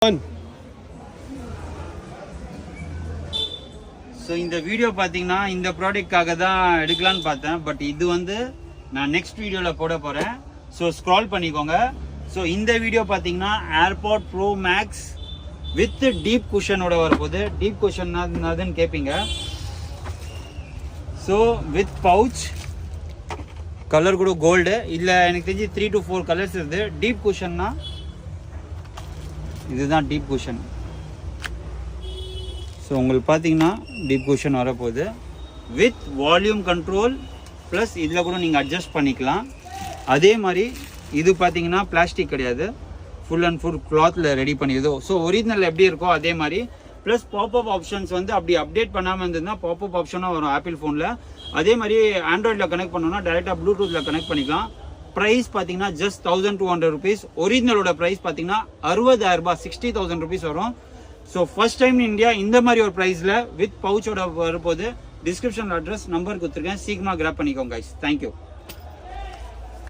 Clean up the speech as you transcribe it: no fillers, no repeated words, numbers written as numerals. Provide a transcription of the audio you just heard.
Ton. So இந்த video பார்த்தீங்கன்னா இந்த ப்ராடக்ட்காக தான் எடுக்கலான்னு பார்த்தேன். பட் இது வந்து நான் நெக்ஸ்ட் வீடியோவில் போட போகிறேன். ஸோ ஸ்க்ரால் பண்ணிக்கோங்க. ஸோ இந்த வீடியோ பார்த்தீங்கன்னா AirPod Pro Max with deep குஷனோட வரப்போகுது. டீப் குஷன் அதுன்னு கேட்பீங்க. ஸோ வித் பவுச், கலர் கூட கோல்டு இல்லை, எனக்கு தெரிஞ்சு 3 to 4 கலர்ஸ் இருக்குது. டீப் குஷன்னா இதுதான் டீப் குஷன். ஸோ உங்களுக்கு பார்த்தீங்கன்னா டீப் குஷன் வரப்போகுது வித் வால்யூம் கண்ட்ரோல் ப்ளஸ் இதில் கூட நீங்கள் அட்ஜஸ்ட் பண்ணிக்கலாம். அதே மாதிரி இது பார்த்தீங்கன்னா பிளாஸ்டிக் கிடையாது, ஃபுல் அண்ட் ஃபுல் கிளாத்தில் ரெடி பண்ணிடுதோ. ஸோ ஒரிஜினல் எப்படி இருக்கோ அதே மாதிரி ப்ளஸ் பாப்அப் ஆப்ஷன்ஸ் வந்து அப்படி அப்டேட் பண்ணாமல் இருந்ததுன்னா பாப்அப் ஆப்ஷனாக வரும் ஆப்பிள் ஃபோனில். அதே மாதிரி ஆண்ட்ராய்டில் கனெக்ட் பண்ணோன்னா டேரெக்டாக ப்ளூடூத்தில் கனெக்ட் பண்ணிக்கலாம். ப்ரைஸ் பார்த்தீங்கன்னா ஜஸ்ட் 1200 rupees. ஒரிஜினலோட ப்ரைஸ் பார்த்தீங்கன்னா 60,000 60,000 rupees வரும். ஸோ ஃபர்ஸ்ட் டைம் இந்தியா இந்த மாதிரி ஒரு ப்ரைஸில் வித் பவுச்சோட வரும்போது டிஸ்கிரிப்ஷனில் அட்ரஸ் நம்பர் கொடுத்துருக்கேன். சீக்கிரமாக கிராப் பண்ணிக்கோங்க கைஸ். தேங்க்யூ.